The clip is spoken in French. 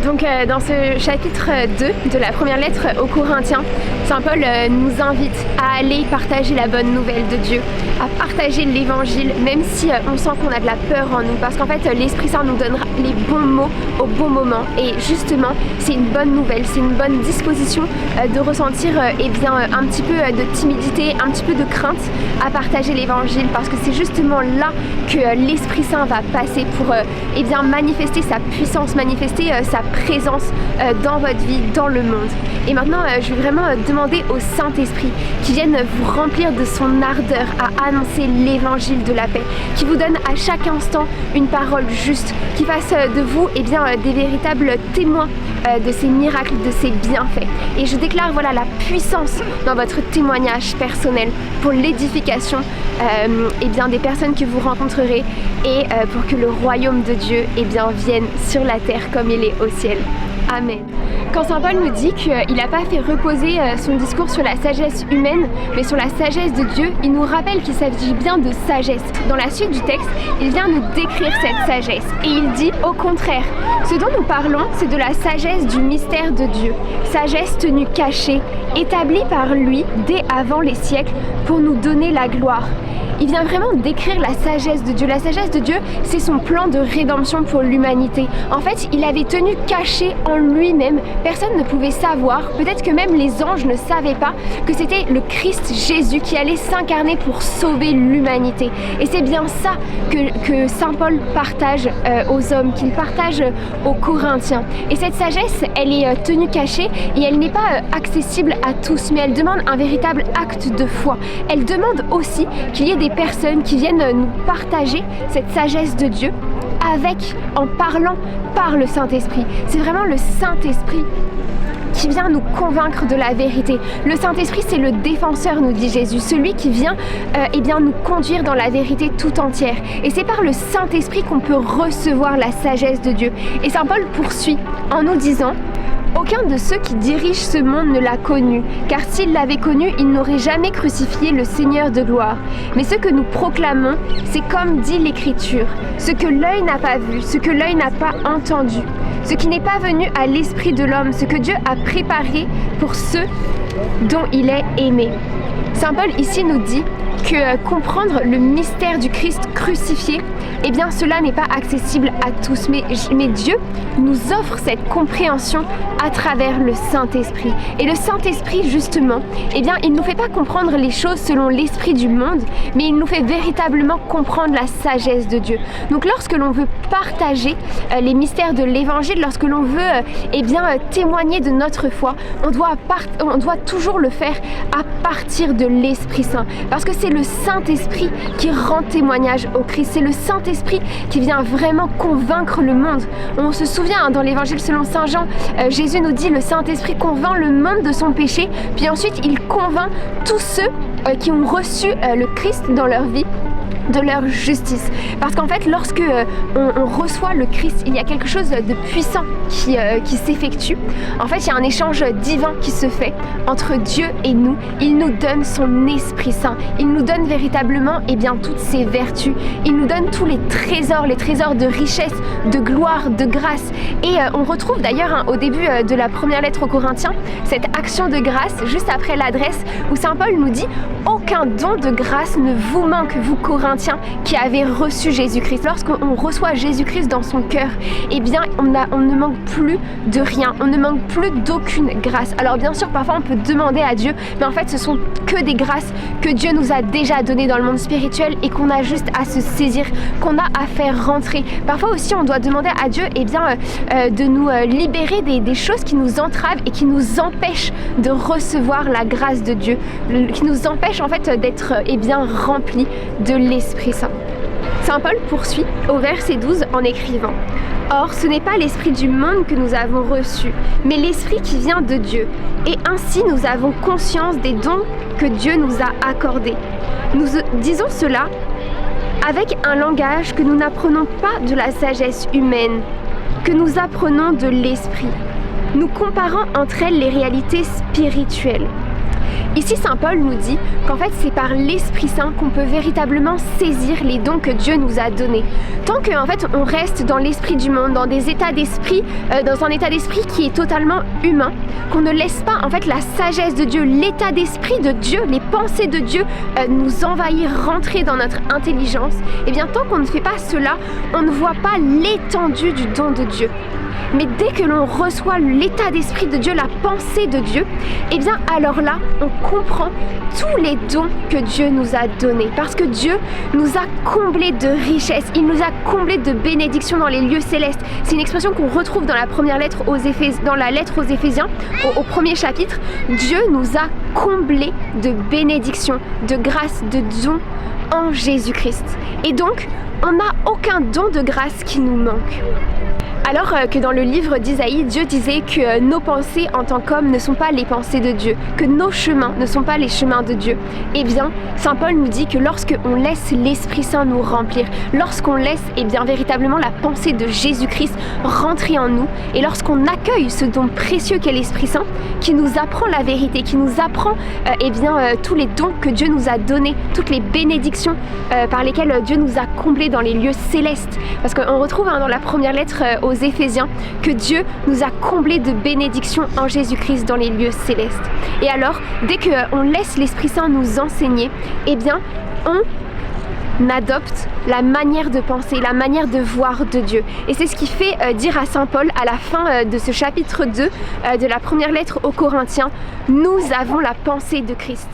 Donc dans ce chapitre 2 de la première lettre aux Corinthiens, Saint Paul nous invite à aller partager la bonne nouvelle de Dieu, à partager l'évangile, même si on sent qu'on a de la peur en nous, parce qu'en fait l'Esprit Saint nous donnera les bons mots au bon moment, et justement c'est une bonne nouvelle, c'est une bonne disposition de ressentir un petit peu de timidité, un petit peu de crainte à partager l'évangile, parce que c'est justement là que l'Esprit Saint va passer pour manifester sa puissance, manifester sa présence dans votre vie, dans le monde. Et maintenant je vais vraiment demander au Saint-Esprit qui vienne vous remplir de son ardeur à annoncer l'évangile de la paix, qui vous donne à chaque instant une parole juste, qui fasse de vous des véritables témoins de ces miracles, de ces bienfaits. Et je déclare la puissance dans votre témoignage personnel pour l'édification des personnes que vous rencontrerez et pour que le royaume de Dieu vienne sur la terre comme il est au ciel. Amen. Quand Saint Paul nous dit qu'il n'a pas fait reposer son discours sur la sagesse humaine, mais sur la sagesse de Dieu, il nous rappelle qu'il s'agit bien de sagesse. Dans la suite du texte, il vient nous décrire cette sagesse. Et il dit, au contraire, ce dont nous parlons, c'est de la sagesse du mystère de Dieu. Sagesse tenue cachée, établie par lui dès avant les siècles, pour nous donner la gloire. Il vient vraiment décrire la sagesse de Dieu. La sagesse de Dieu, c'est son plan de rédemption pour l'humanité. En fait, il avait tenu caché en lui-même. Personne ne pouvait savoir, peut-être que même les anges ne savaient pas, que c'était le Christ Jésus qui allait s'incarner pour sauver l'humanité. Et c'est bien ça que Saint Paul partage aux hommes, qu'il partage aux Corinthiens. Et cette sagesse, elle est tenue cachée et elle n'est pas accessible à tous, mais elle demande un véritable acte de foi. Elle demande aussi qu'il y ait des personnes qui viennent nous partager cette sagesse de Dieu en parlant par le Saint-Esprit. C'est vraiment le Saint-Esprit qui vient nous convaincre de la vérité. Le Saint-Esprit, c'est le défenseur, nous dit Jésus, celui qui vient nous conduire dans la vérité tout entière. Et c'est par le Saint-Esprit qu'on peut recevoir la sagesse de Dieu. Et Saint Paul poursuit en nous disant: aucun de ceux qui dirigent ce monde ne l'a connu, car s'il l'avait connu, il n'aurait jamais crucifié le Seigneur de gloire. Mais ce que nous proclamons, c'est comme dit l'Écriture, ce que l'œil n'a pas vu, ce que l'œil n'a pas entendu, ce qui n'est pas venu à l'esprit de l'homme, ce que Dieu a préparé pour ceux dont il est aimé. Saint Paul ici nous dit que comprendre le mystère du Christ crucifié, cela n'est pas accessible à tous, mais Dieu nous offre cette compréhension à travers le Saint-Esprit. Et le Saint-Esprit, justement, il ne nous fait pas comprendre les choses selon l'esprit du monde, mais il nous fait véritablement comprendre la sagesse de Dieu. Donc lorsque l'on veut partager les mystères de l'Évangile, lorsque l'on veut témoigner de notre foi, on doit toujours le faire à partir de l'Esprit Saint, parce que c'est le Saint-Esprit qui rend témoignage au Christ, c'est le Saint-Esprit qui vient vraiment convaincre le monde. On se souvient dans l'Évangile selon Saint Jean, Jésus nous dit: le Saint-Esprit convainc le monde de son péché, puis ensuite il convainc tous ceux qui ont reçu le Christ dans leur vie de leur justice. Parce qu'en fait, lorsque on reçoit le Christ, il y a quelque chose de puissant qui s'effectue. En fait, il y a un échange divin qui se fait entre Dieu et nous. Il nous donne son Esprit Saint. Il nous donne véritablement toutes ses vertus. Il nous donne tous les trésors de richesse, de gloire, de grâce. Et on retrouve d'ailleurs au début de la première lettre aux Corinthiens cette action de grâce, juste après l'adresse, où Saint Paul nous dit: aucun don de grâce ne vous manque, vous Corinthiens, qui avez reçu Jésus-Christ. Lorsqu'on reçoit Jésus-Christ dans son cœur, on ne manque plus de rien, on ne manque plus d'aucune grâce. Alors bien sûr, parfois on peut demander à Dieu, mais en fait ce sont que des grâces que Dieu nous a déjà données dans le monde spirituel et qu'on a juste à se saisir, qu'on a à faire rentrer. Parfois aussi on doit demander à Dieu de nous libérer des choses qui nous entravent et qui nous empêchent de recevoir la grâce de Dieu, qui nous empêchent en fait d'être remplis de l'Esprit Saint. Saint Paul poursuit au verset 12 en écrivant: or, ce n'est pas l'esprit du monde que nous avons reçu, mais l'esprit qui vient de Dieu. Et ainsi, nous avons conscience des dons que Dieu nous a accordés. Nous disons cela avec un langage que nous n'apprenons pas de la sagesse humaine, que nous apprenons de l'esprit. Nous comparons entre elles les réalités spirituelles. Ici, Saint Paul nous dit qu'en fait, c'est par l'Esprit Saint qu'on peut véritablement saisir les dons que Dieu nous a donnés. Tant qu'en fait, on reste dans l'esprit du monde, dans des états d'esprit, dans un état d'esprit qui est totalement humain, qu'on ne laisse pas en fait la sagesse de Dieu, l'état d'esprit de Dieu, les pensées de Dieu nous envahir, rentrer dans notre intelligence, et bien tant qu'on ne fait pas cela, on ne voit pas l'étendue du don de Dieu. Mais dès que l'on reçoit l'état d'esprit de Dieu, la pensée de Dieu, et bien alors là, on comprend tous les dons que Dieu nous a donnés. Parce que Dieu nous a comblés de richesses, il nous a comblés de bénédictions dans les lieux célestes. C'est une expression qu'on retrouve dans la première lettre dans la lettre aux Éphésiens, au premier chapitre. Dieu nous a comblés de bénédictions, de grâce, de dons en Jésus-Christ. Et donc, on n'a aucun don de grâce qui nous manque. Alors que dans le livre d'Isaïe, Dieu disait que nos pensées en tant qu'hommes ne sont pas les pensées de Dieu, que nos chemins ne sont pas les chemins de Dieu. Eh bien, Saint Paul nous dit que lorsqu'on laisse l'Esprit Saint nous remplir, lorsqu'on laisse bien véritablement la pensée de Jésus-Christ rentrer en nous, et lorsqu'on accueille ce don précieux qu'est l'Esprit Saint, qui nous apprend la vérité, qui nous apprend tous les dons que Dieu nous a donnés, toutes les bénédictions par lesquelles Dieu nous a comblés dans les lieux célestes. Parce qu'on retrouve dans la première lettre aux Éphésiens que Dieu nous a comblés de bénédictions en Jésus-Christ dans les lieux célestes. Et alors, dès qu'on laisse l'Esprit Saint nous enseigner, eh bien, on adopte la manière de penser, la manière de voir de Dieu. Et c'est ce qui fait dire à Saint Paul à la fin de ce chapitre 2 de la première lettre aux Corinthiens, nous avons la pensée de Christ.